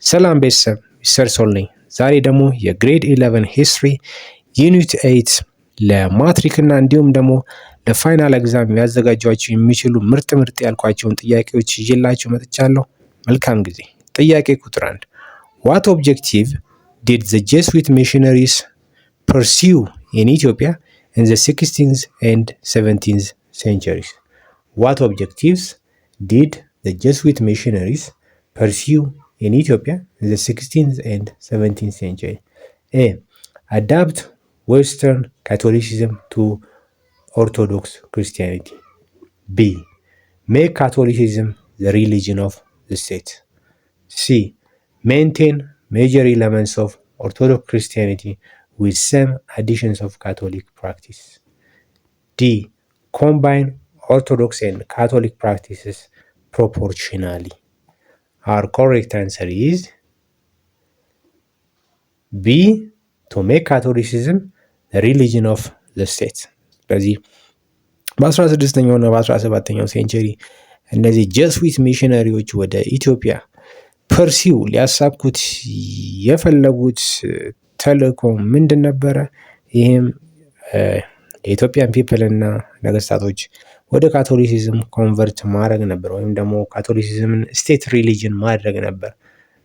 ሰላም ቤተሰብ ሚስተር ሶል ነኝ። ዛሬ ደግሞ የግሬድ 11 ሂስትሪ ዩኒት 8 ለማትሪክ እና እንዲሁም ደግሞ ለፋይናል ኤግዛም ያዘጋጇቸው የሚችሉ ምርጥ ያልኳቸውን ጥያቄዎች ይዤላችሁ መጥቻለሁ። መልካም ጊዜ። ጥያቄ ቁጥር 1 What objective did the Jesuit missionaries pursue in Ethiopia in the 16th and 17th centuries? What objectives did the Jesuit missionaries pursue in Ethiopia in the 16th and 17th century? A. Adapt Western Catholicism to Orthodox Christianity. B. Make Catholicism the religion of the state. C. Maintain major elements of Orthodox Christianity with some additions of Catholic practice. D. Combine Orthodox and Catholic practices proportionally. Our correct answer is B. To make Catholicism the religion of the state. ስለዚህ በ16ኛው እና በ17ኛው ሴንቸሪ እነዚህ ጀስዊት ሚሽነሪዎች ወደ ኢትዮጵያ ፐርሲው ሊያሳኩት የፈለጉት ተልእኮ ምንድን ነበረ? ይህም የኢትዮጵያን ፒፕል እና ነገስታቶች ወደ ካቶሊሲዝም ኮንቨርት ማድረግ ነበር፣ ወይም ደግሞ ካቶሊሲዝምን ስቴት ሪሊጅን ማድረግ ነበር።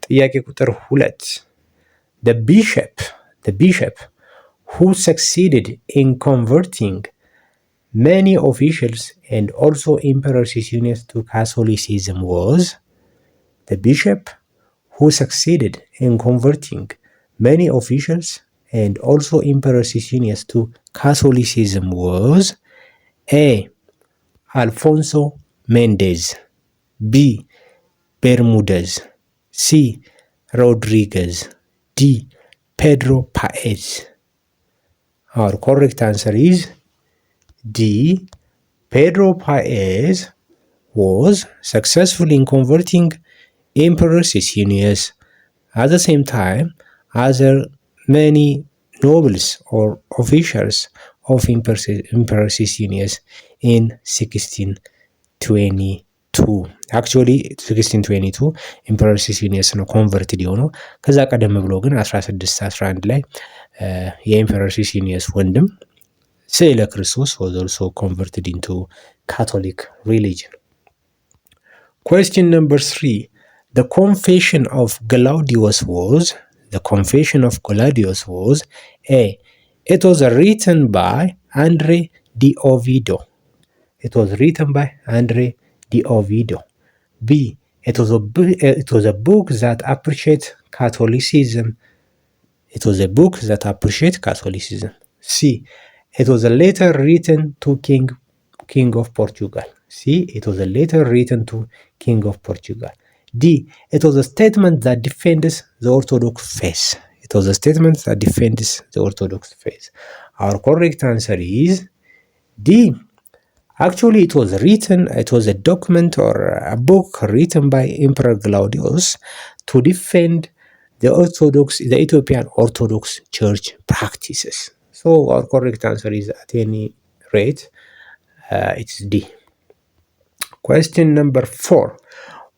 ጥያቄ ቁጥር 2 The bishop who succeeded in converting many officials and also Emperor Sisinnius to Catholicism was? The bishop who succeeded in converting many officials and also Emperor Sisinnius to Catholicism was A. Alfonso Mendez, B. Bermudez, C. Rodriguez, D. Pedro Paez. Our correct answer is D. Pedro Paez was successful in converting Emperor Sisinnius. At the same time, other many nobles or officials of Emperor Sisinnius in 1622. Actually 1622 Emperor Sisinnius ነው ኮንቨርትድ የሆነው። ከዛ ቀደም ብሎ ግን 1611 ላይ የኤምፐረር ሲሲኒየስ ወንድም ስዕለ ክርስቶስ was also converted into Catholic religion. Question number 3. The Confession of Glaudius was A. It was written by Andre de Oviedo. B. It was a book that appreciates Catholicism. C. It was a letter written to King of Portugal. D. It was a statement that defends the Orthodox faith. Our correct answer is D. Actually, it was a document or a book written by Emperor Glaudius to defend the Ethiopian Orthodox Church practices. So our correct answer is, at any rate, it's D. Question number 4.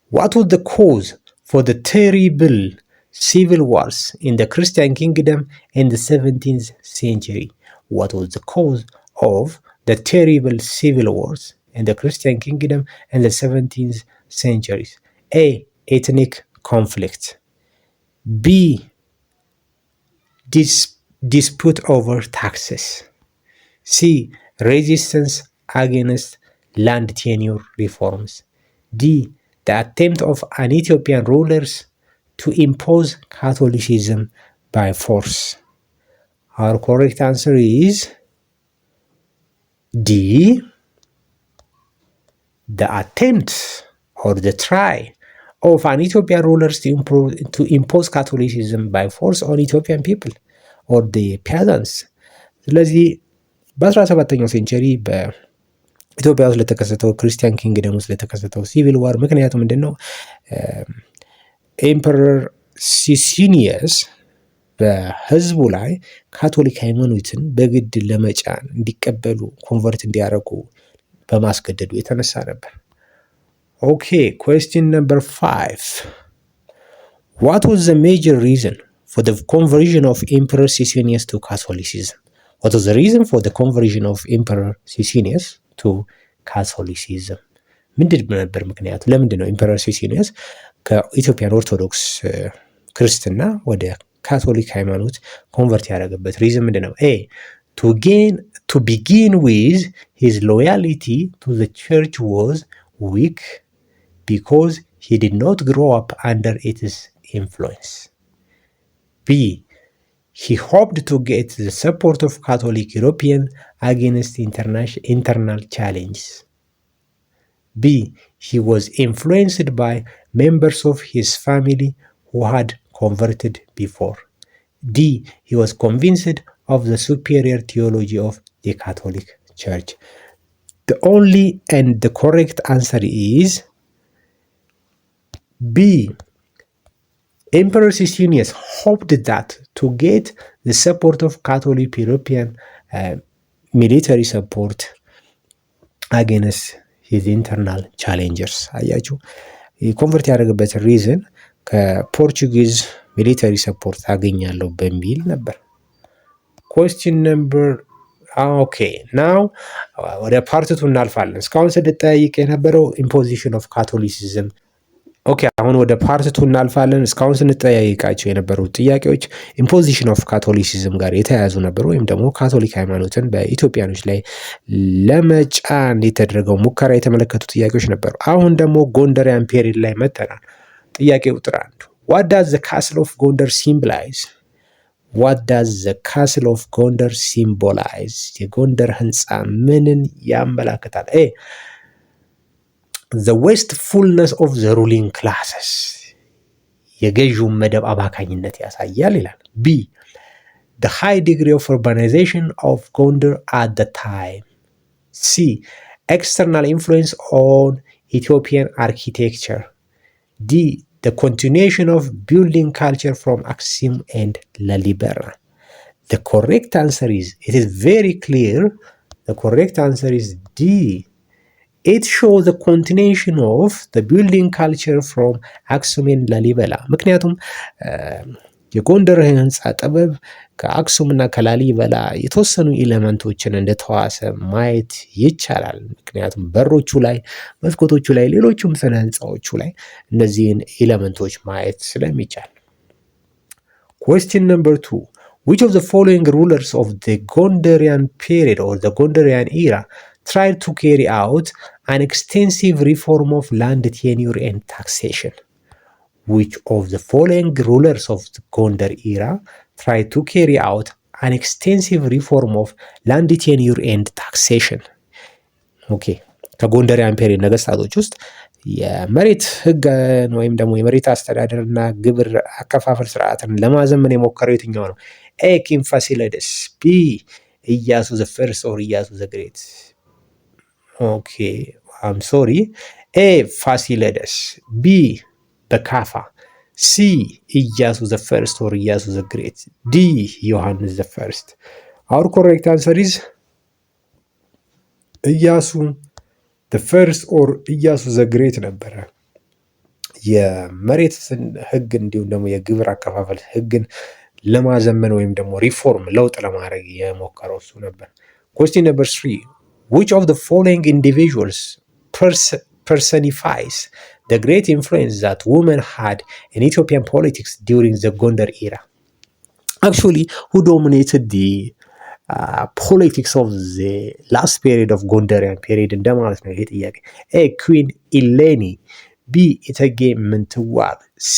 What was the cause for the terrible civil wars in the Christian kingdom in the 17th century? What was the cause of the terrible civil wars in the Christian kingdom in the 17th centuries? A. Ethnic conflict. B. Dispute over taxes. C. Resistance against land tenure reforms. D. The attempt of an Ethiopian rulers to impose Catholicism by force. Our correct answer is D. The attempt or the try of an Ethiopian rulers to impose Catholicism by force on Ethiopian people or the peasants. ስለዚህ በ17ኛው ሴንቸሪ በኢትዮጵያ ውስጥ ለተከሰተው ክርስቲያን ኪንግደም ውስጥ ለተከሰተው ሲቪል ዋር ምክንያቱ ምንድን ነው? ኤምፐረር ሲሲኒየስ በህዝቡ ላይ ካቶሊክ ሃይማኖትን በግድ ለመጫን እንዲቀበሉ ኮንቨርት እንዲያደርጉ በማስገደዱ የተነሳ ነበር። Okay, question number 5. What was the major reason for the conversion of Emperor Sisinnius to Catholicism? What was the reason for the conversion of Emperor Sisinnius to Catholicism? ምንድን ነበር ምክንያቱ? ለምንድን ነው ኢምፐረር ሲሲኒየስ ከኢትዮጵያን ኦርቶዶክስ ክርስትና ወደ ካቶሊክ ሃይማኖት ኮንቨርት ያደረገበት ሪዝን ምንድን ነው? ኤ to begin with, his loyalty to the church was weak because he did not grow up under its influence. B. He hoped to get the support of Catholic Europeans against internal challenges. B. He was influenced by members of his family who had converted before. D. He was convinced of the superior theology of the Catholic Church. The only and the correct answer is B. Emperor Sisinnius hoped that to get the support of Catholic European military support against his internal challengers. አያችሁ ኮንቨርት ያደረገበት ሪዝን ከፖርቹጊዝ ሚሊተሪ ሰፖርት አገኛለሁ በሚል ነበር። ኮስችን ነምበር ኦኬ ናው ወደ ፓርት 2 እናልፋለን። እስካሁን ስንጠያይቅ የነበረው ኢምፖዚሽን ኦፍ ካቶሊሲዝም። ኦኬ አሁን ወደ ፓርት 2 እናልፋለን። እስካሁን ስንጠያይቃቸው የነበሩት ጥያቄዎች ኢምፖዚሽን ኦፍ ካቶሊሲዝም ጋር የተያያዙ ነበሩ፣ ወይም ደግሞ ካቶሊክ ሃይማኖትን በኢትዮጵያኖች ላይ ለመጫን የተደረገው ሙከራ የተመለከቱ ጥያቄዎች ነበሩ። አሁን ደግሞ ጎንደሪያን ፔሪድ ላይ መጥተናል። ጥያቄ ቁጥር 1 What does the castle of Gondar symbolize? What does the castle of Gondar symbolize? የጎንደር ህንፃ ምንን ያመለክታል? A. The wastefulness of the ruling classes. የገዢው መደብ አባካኝነት ያሳያል ይላል። B. The high degree of urbanization of Gondar at the time. C. External influence on Ethiopian architecture. D. The continuation of building culture from Aksum and Lalibela. The correct answer is, it is very clear, the correct answer is D. It shows the continuation of the building culture from Aksum and Lalibela. ምክንያቱም የጎንደር ህንፃ ጥበብ ከአክሱም እና ከላሊበላ የተወሰኑ ኤሌመንቶችን እንደተዋሰ ማየት ይቻላል። ምክንያቱም በሮቹ ላይ፣ መስኮቶቹ ላይ፣ ሌሎቹም ስነ ህንፃዎቹ ላይ እነዚህን ኤሌመንቶች ማየት ስለሚቻል። Question number 2. Which of the following rulers of the Gondarian period or the Gondarian era tried to carry out an extensive reform of land tenure and taxation? Which of the following rulers of the Gondar era tried to carry out an extensive reform of land tenure and taxation? Okay. ከጎንደሪያን ፔሪድ ነገስታቶች ውስጥ የመሬት ህግን ወይም ደግሞ የመሬት አስተዳደርና ግብር አከፋፈል ስርዓትን ለማዘመን የሞከረው የትኛው ነው? ኤ ኪንግ ፋሲለደስ፣ ቢ ኢያሱ ዘ ፈርስት ኦር ኢያሱ ዘ ግሬት። ኦኬ አም ሶሪ። ኤ ፋሲለደስ፣ ቢ በካፋ፣ ሲ ኢያሱ ዘ ፈርስት ኦር ኢያሱ ዘ ግሬት፣ ዲ ዮሐንስ ዘ ፈርስት። አውር ኮሬክት አንሰር ኢዝ ኢያሱ ዘ ፈርስት ኦር ኢያሱ ዘ ግሬት ነበረ። የመሬት ህግ እንዲሁም ደግሞ የግብር አከፋፈል ህግን ለማዘመን ወይም ደግሞ ሪፎርም ለውጥ ለማድረግ የሞከረው እሱ ነበር። Question number 3. Which of the following individuals personifies the great influence that women had in Ethiopian politics during the Gondar era? Actually, who dominated the politics of the last period of Gondarian period እንደማለት ነው ይሄ ጥያቄ። A. Queen Eleni, B. ኢቴጌ ምንትዋብ፣ C.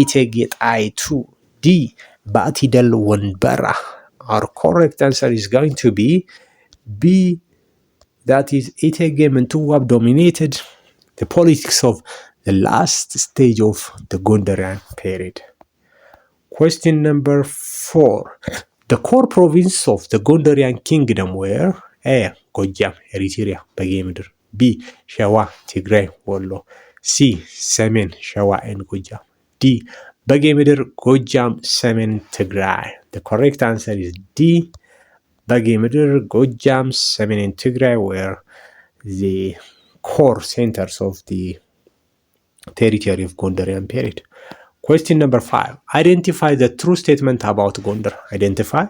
ኢቴጌ ጣይቱ፣ D. ባቲደል ወንበራ። Our correct answer is going to be B. That is ኢቴጌ ምንትዋብ dominated the politics of the last stage of the Gondarian period. Question number 4. The core province of the Gondarian kingdom were A. ጎጃም ኤሪትሪያ በጌ ምድር፣ B. ሸዋ ትግራይ ወሎ፣ C. ሰሜን ሸዋ ኤን ጎጃም፣ D. በጌ ምድር ጎጃም ሰሜን ትግራይ። The correct answer is D. በጌ ምድር ጎጃም ሰሜን ትግራይ were the core centers of the territory of Gondarian period. Question number 5. Identify the true statement about Gondar. Identify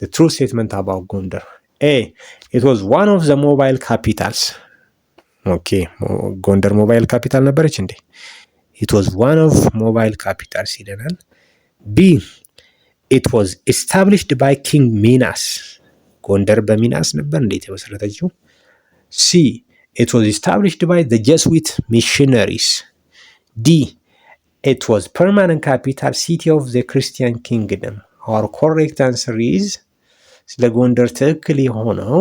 the true statement about Gondar. A. It was one of the mobile capitals. Okay, ጎንደር ሞባይል ካፒታል ነበረች እንዴ? It was one of mobile capitals ይለናል። B. It was established by King Minas. ጎንደር በሚናስ ነበር እንዴት የመሰረተችው? C. It was established by the Jesuit missionaries. D. It was permanent capital city of the Christian kingdom. Our correct answer is ስለ ጎንደር ትክክል የሆነው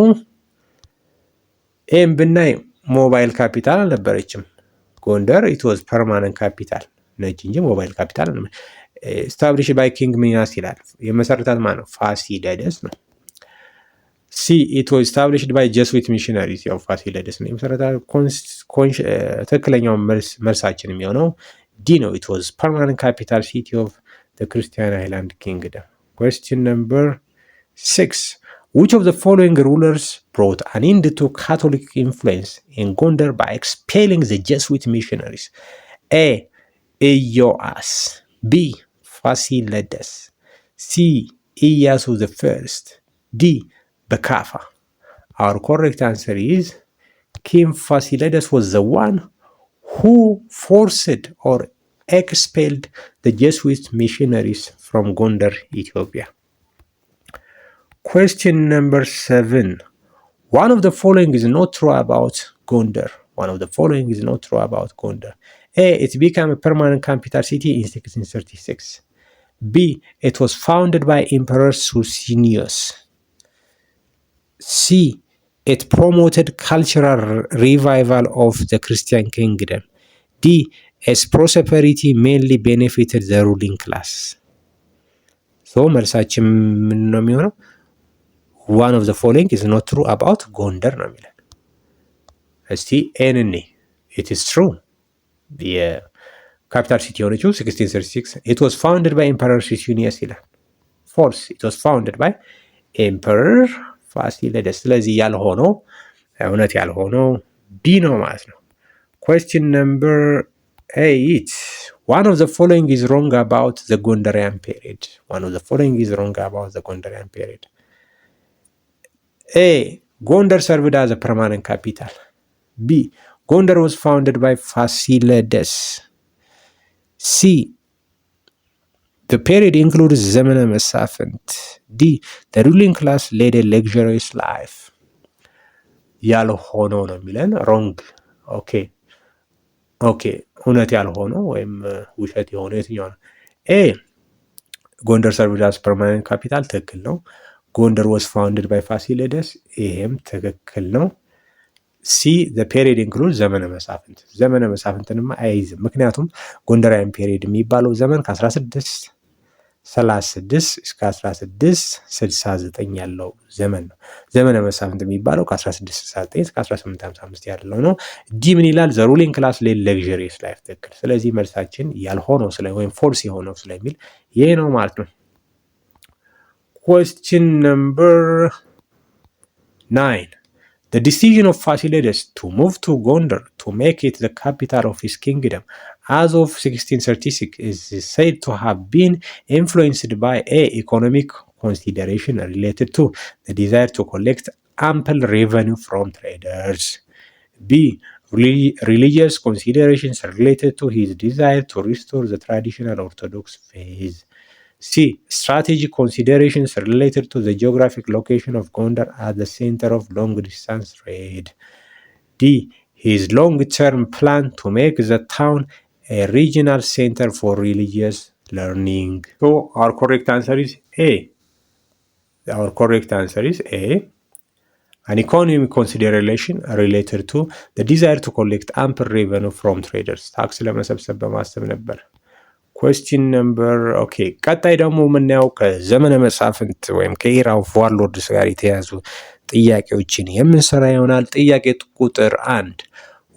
ኤም ብናይ ሞባይል ካፒታል አልነበረችም ጎንደር። ኢት ዋዝ ፐርማነንት ካፒታል ነች እንጂ ሞባይል ካፒታል ስታብሊሽ ባይ ኪንግ ሚናስ ይላል። የመሰረታት ማን ነው? ፋሲለደስ ነው። ሲ ኢት ዋዝ ስታብሊሽድ ባይ ጀስዊት ሚሽነሪስ፣ ያው ፋሲለደስ ነው የመሰረታት። ትክክለኛው መልሳችን የሚሆነው ዲ ነው። ኢት ዋዝ ፐርማነንት ካፒታል ሲቲ ኦፍ ዘ ክርስቲያን አይላንድ ኪንግደም። ኩዌስችን ነምበር 6. Which of the following rulers brought an end to Catholic influence in Gondar by expelling the Jesuit missionaries? A. Iyoas. B. Fasilides. C. Iyasu the First. D. Bakafa. Our correct answer is King Fasilides was the one who forced or expelled the Jesuit missionaries from Gondar, Ethiopia. Question number 7. One of the following is not true about Gondar. One of the following is not true about Gondar. A. It became a permanent capital city in 1636. B. It was founded by Emperor Suetonius. C. It promoted cultural revival of the Christian kingdom. D. Its prosperity mainly benefited the ruling class. So መልሳችን ምን ነው የሚሆነው? One of the following is not true about ጎንደር ነው የሚለን። እስቲ ኤን እኔ it is true የካፒታል ሲቲ የሆነችው 1636 it was founded by Emperor Suetonius ይላል። false, it was founded by Emperor ፋሲለደስ። ስለዚህ ያልሆነው እውነት ያልሆነው ቢ ነው ማለት ነው። question number 8. One of the following is wrong about the Gondarian period. One of the following is wrong about the Gondarian period. A. Gondar served as a permanent capital. B. Gondar was founded by Fasilides. C. The period includes ዘመነ መሳፍንት. D. The ruling class led a luxurious life. ያልሆነው ነው የሚለን wrong. ኦኬ እውነት ያልሆነው ወይም ውሸት የሆነው የትኛው ነው? ኤ ጎንደር ሰርቭድ አስ ፐርማነንት ካፒታል ትክክል ነው። ጎንደር was founded by ፋሲለደስ ይሄም ትክክል ነው። ሲ the period includes ዘመነ መሳፍንት። ዘመነ መሳፍንትንማ አይይዝም፣ ምክንያቱም ጎንደራውያን ፔሪድ የሚባለው ዘመን ከ1636 እስከ 1669 ያለው ዘመን ነው። ዘመነ መሳፍንት የሚባለው ከ1669 እስከ 1855 ያለው ነው። ዲ ምን ይላል? ዘ ሩሊንግ ክላስ ሌድ ለግዠሪየስ ላይፍ ትክክል። ስለዚህ መልሳችን ያልሆነው ወይም ፎልስ የሆነው ስለሚል ይሄ ነው ማለት ነው። Question number 9. The decision of Fasilides to move to Gondar to make it the capital of his kingdom as of 1636 is said to have been influenced by A. Economic consideration related to the desire to collect ample revenue from traders. B. Religious considerations related to his desire to restore the traditional Orthodox faith. C. Strategic considerations related to the geographic location of Gondar as the center of long-distance trade. D. His long-term plan to make the town a regional center for religious learning. So our correct answer is A. Our correct answer is A. An economic consideration related to the desire to collect ample revenue from traders. ታክስ ለመሰብሰብ በማሰብ ነበር። question number ቀጣይ ደግሞ የምናየው ከዘመነ መሳፍንት ወይም ከኢራ ኦፍ ዋርሎርድስ ጋር የተያዙ ጥያቄዎችን የምንሰራ ይሆናል። ጥያቄ ቁጥር 1.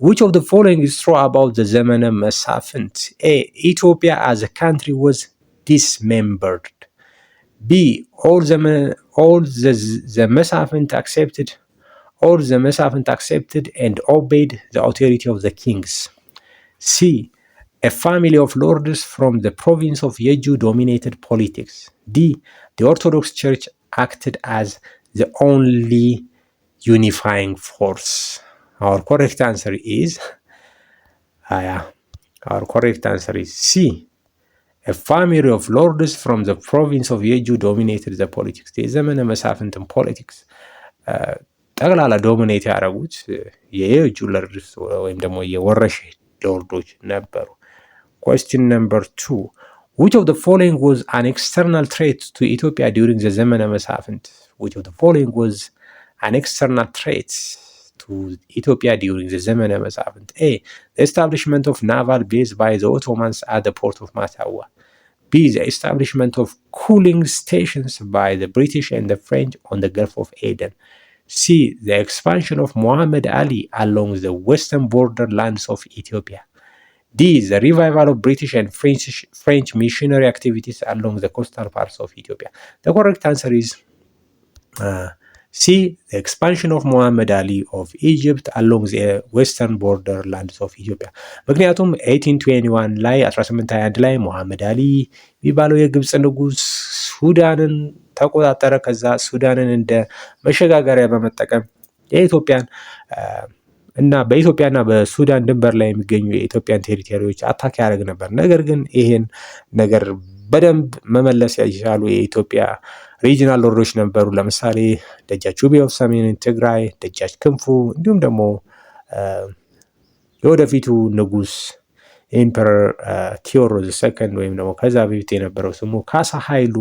Which of the following is true about the ዘመነ መሳፍንት? A. Ethiopia as a country was dismembered. B. All the መሳፍንት accepted and obeyed the authority of the kings. C. A family of lords from the province of Jeju dominated politics. D. The Orthodox Church acted as the only unifying force. Our correct answer is C. A family of lords from the province of Jeju dominated the politics. የዘመነ መሳፍንትን ፖለቲክስ ጠቅላላ ዶሚኔት ያደረጉት የየጁ ለርድስ ወይም ደግሞ የወረሽ ሎርዶች ነበሩ። Question number 2. Which of the following was an external threat to Ethiopia during the ዘመነ መሳፍንት? Which of the following was an external threat to Ethiopia during the ዘመነ መሳፍንት? A. The establishment of naval base by the Ottomans at the port of Matawa. B. The establishment of coaling stations by the British and the French on the Gulf of Aden. C. The expansion of Muhammad Ali along the western borderlands of Ethiopia. D. The revival of British and French missionary activities along the coastal parts of Ethiopia. The correct answer is C. The expansion of Muhammad Ali of Egypt along the western borderlands of Ethiopia. ምክንያቱም 1821 ላይ 1821 ላይ ሙሐመድ አሊ የሚባለው የግብፅ ንጉስ ሱዳንን ተቆጣጠረ። ከዛ ሱዳንን እንደ መሸጋገሪያ በመጠቀም የኢትዮጵያን እና በኢትዮጵያና በሱዳን ድንበር ላይ የሚገኙ የኢትዮጵያን ቴሪቶሪዎች አታክ ያደርግ ነበር። ነገር ግን ይሄን ነገር በደንብ መመለስ ያልቻሉ የኢትዮጵያ ሪጂናል ሎርዶች ነበሩ። ለምሳሌ ደጃች ውቤ ኦፍ ሰሜን ትግራይ፣ ደጃች ክንፉ እንዲሁም ደግሞ የወደፊቱ ንጉስ ኢምፐረር ቴዎድሮስ ሰከንድ ወይም ደግሞ ከዛ በፊት የነበረው ስሙ ካሳ ኃይሉ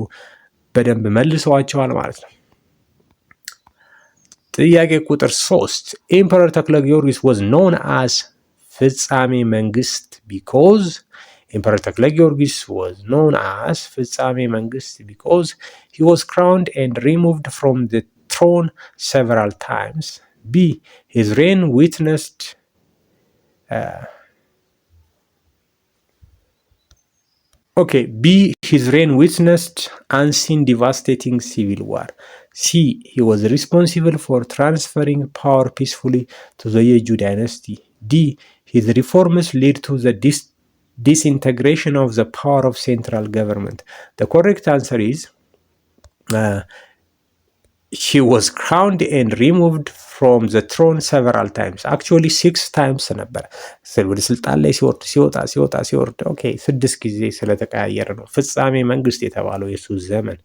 በደንብ መልሰዋቸዋል ማለት ነው። ጥያቄ ቁጥር 3. Emperor ተክለ ጊዮርጊስ was known as ፍጻሜ መንግስት because Emperor ተክለ ጊዮርጊስ was known as ፍጻሜ መንግስት because he was crowned and removed from the throne several times. B. His reign witnessed B. His reign witnessed unseen devastating civil war. C. He was responsible for transferring power peacefully to the Jeju dynasty. D. His reforms led to the disintegration of the power of central government. The correct answer is he was crowned and removed from the throne several times. Actually 6 times ነበር ወደ ስልጣን ላይ ሲወርድ ኦኬ 6 ጊዜ ስለተቀያየረ ነው ፍጻሜ መንግስት የተባለው የሱ ዘመን።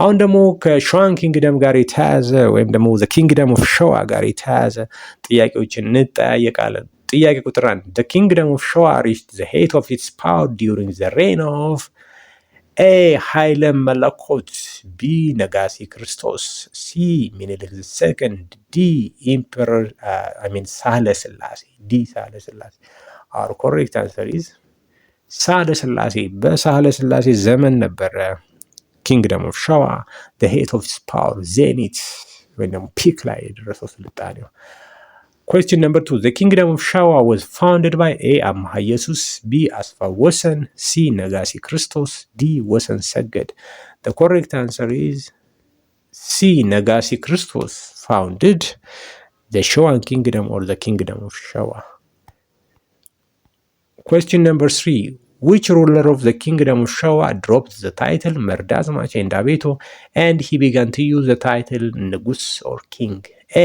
አሁን ደግሞ ከሸዋን ኪንግደም ጋር የተያያዘ ወይም ደግሞ the kingdom of ሸዋ ጋር የተያያዘ ጥያቄዎችን እንጠያየቃለን። ጥያቄ ቁጥር 1. The kingdom of ሸዋ reached the height of its power during the reign of A. ኃይለ መለኮት B. ነጋሲ ክርስቶስ C. ሚኒሊክ II D. Emperor ሳህለ ስላሴ D. ሳህለ ስላሴ Our correct answer is ሳህለ ስላሴ። በሳህለ ስላሴ ዘመን ነበረ ኪንግደም ኦፍ ሸዋ the height of its power zenith ወይም ደግሞ ፒክ ላይ የደረሰው ስልጣኔው። Question number 2. The kingdom of ሸዋ was founded by A. አምሃ ኢየሱስ B. አስፋ ወሰን C. ነጋሲ ክርስቶስ D. ወሰን ሰገድ The correct answer is C. ነጋሲ ክርስቶስ founded the Showan kingdom or the kingdom of ሸዋ። Question number 3. Which ruler of the kingdom of ሸዋ dropped the title መርዳዝማች and አቤቶ and he began to use the title ንጉስ or king?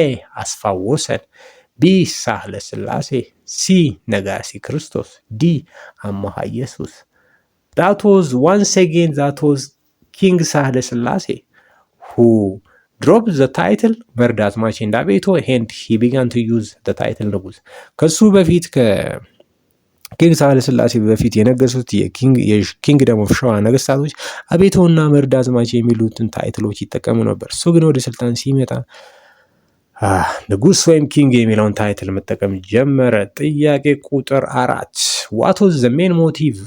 A. አስፋ ወሰን B. ሳህለ ስላሴ C. ነጋሲ ክርስቶስ D. አምሃ ኢየሱስ That was once again King ሳህለ ስላሴ who dropped the title መርዳዝማች and አቤቶ and he began to use the title ንጉስ። ከሱ በፊት ኪንግ ሳህለ ስላሴ በፊት የነገሱት የኪንግደም ኦፍ ሸዋ ነገስታቶች አቤቶና መርዳዝማች የሚሉትን ታይትሎች ይጠቀሙ ነበር። እሱ ግን ወደ ስልጣን ሲመጣ ንጉስ ወይም ኪንግ የሚለውን ታይትል መጠቀም ጀመረ። ጥያቄ ቁጥር 4. What was the main motive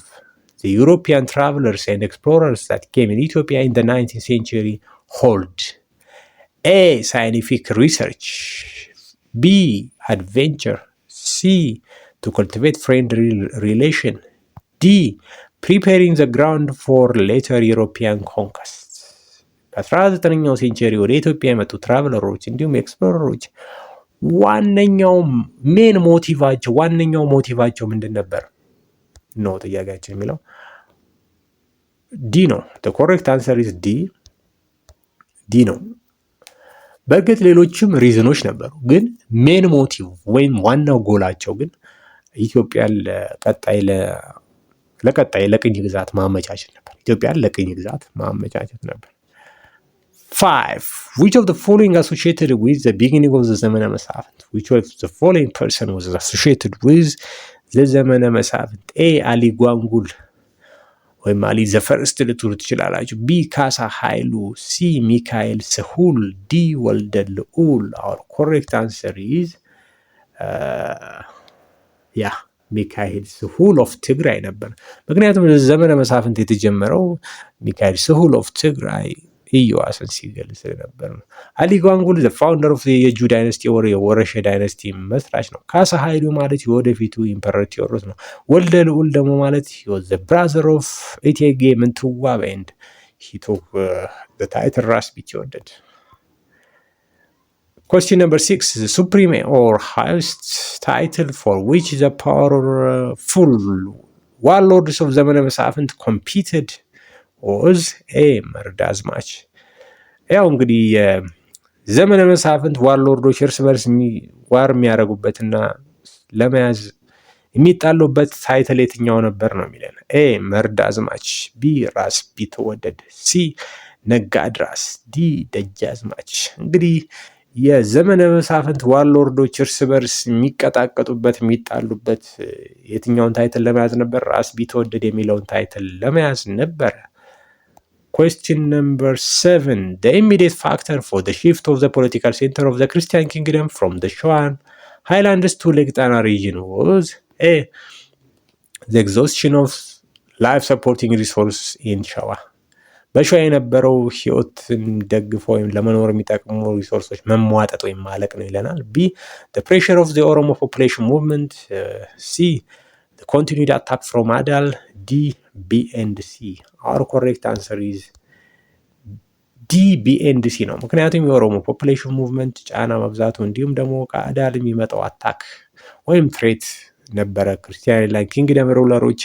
the European travelers and explorers that came in Ethiopia in the 19th century hold? A. Scientific research B. Adventure C. To cultivate friendly relation D. Preparing the ground for later European conquest. በ19ኛው ሴንቸሪ ወደ ኢትዮጵያ የመጡ ትራቨለሮች እንዲሁም ኤክስፕሎረሮች ዋነኛው ሞቲቫቸው ምንድን ነበር? ነው ጥያቄያችን የሚለው ዲ ነው። the correct answer is ዲ ነው። በእርግጥ ሌሎችም ሪዝኖች ነበሩ፣ ግን ሜን ሞቲቭ ወይም ዋናው ጎላቸው ግን ኢትዮጵያን ለቀጣይ ለቅኝ ግዛት ማመቻቸት ነበር። ኢትዮጵያን ለቅኝ ግዛት ማመቻቸት ነበር። 5. Which of the following associated with the beginning of the ዘመነ መሳፍንት? Which of the following person was associated with the ዘመነ መሳፍንት? A. አሊ ጓንጉል ወይም አሊ ዘፈርስት ልትሉ ትችላላችሁ። ቢ. ካሳ ኃይሉ። ሲ. ሚካኤል ስሁል። ዲ. ወልደ ልዑል። Our correct answer is ሚካኤል ስሁል ኦፍ ትግራይ ነበር። ምክንያቱም ዘመነ መሳፍንት የተጀመረው ሚካኤል ስሁል ኦፍ ትግራይ ኢዮአስን ሲገል ስለነበር ነው። አሊ ጓንጉል ፋውንደር ኦፍ የጁ ዳይነስቲ ወር የወረሸ ዳይነስቲ መስራች ነው። ካሳ ኃይሉ ማለት የወደፊቱ ኢምፐረር ቴዎድሮስ ነው። ወልደ ልዑል ደግሞ ማለት ዘ ብራዘር ኦፍ እቴጌ ምንትዋብ ኤንድ ሂ ቶክ ዘ ታይትል ራስ ቢትወደድ። Question number 6. The supreme or highest title for which the powerful warlords of ዘመነ መሳፍንት competed was A. መርዳዝማች። ያው እንግዲህ የዘመነ መሳፍንት ዋርሎርዶች እርስ በርስ ዋር የሚያደርጉበትና ለመያዝ የሚጣሉበት ታይትል የትኛው ነበር ነው የሚለን። ኤ. መርዳዝማች። ቢ. ራስ ቢትወደድ። ሲ. ነጋድራስ። ዲ. ደጃዝማች። እንግዲህ የዘመነ መሳፍንት ዋርሎርዶች እርስ በርስ የሚቀጣቀጡበት የሚጣሉበት የትኛውን ታይትል ለመያዝ ነበር? ራስ ቢትወደድ የሚለውን ታይትል ለመያዝ ነበረ። Question number 7. The immediate factor for the shift of the political center of the Christian kingdom from the Shoan highlands to Lake Tana region was A. The exhaustion of life-supporting resources in Shawa. በሸዋ የነበረው ህይወትን ደግፈው ወይም ለመኖር የሚጠቅሙ ሪሶርሶች መሟጠጥ ወይም ማለቅ ነው ይለናል። ቢ. The pressure of the Oromo population movement. C. The continued attack from Adal. D. B and C. Our correct answer is D. B and C ነው። ምክንያቱም የኦሮሞ ፖፑሌሽን ሙቭመንት ጫና መብዛቱ እንዲሁም ደግሞ ከአዳል የሚመጣው አታክ ወይም ትሬት ነበረ። ክርስቲያን ላይ ኪንግደም ሩለሮች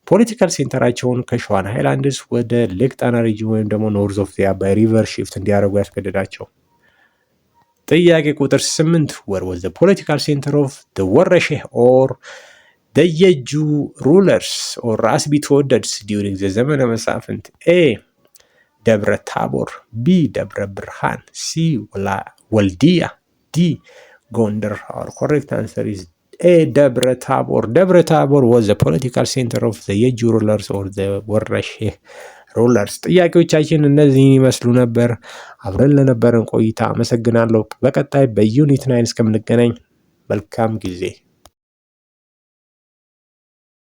ፖለቲካል ሴንተራቸውን ከሸዋን ሃይላንድስ ወደ ሌክ ጣና ሪጅን ወይም ደግሞ ኖርዝ ኦፍ ዘ አባይ ሪቨር ሽፍት እንዲያደርጉ ያስገደዳቸው። ጥያቄ ቁጥር 8. Where was the political center of the ወረሼህ or the የጁ rulers or ራስ ቢትወደድስ during the ዘመነ መሳፍንት? A. ደብረ ታቦር። ቢ. ደብረ ብርሃን። ሲ. ወልዲያ። ዲ. ጎንደር። Our correct answer is A. ደብረ ታቦር። ደብረ ታቦር was the political center of the የጁ rulers or the ወረሼህ ሩለርስ። ጥያቄዎቻችን እነዚህን ይመስሉ ነበር። አብረን ለነበረን ቆይታ አመሰግናለሁ። በቀጣይ በዩኒት 9 እስከምንገናኝ መልካም ጊዜ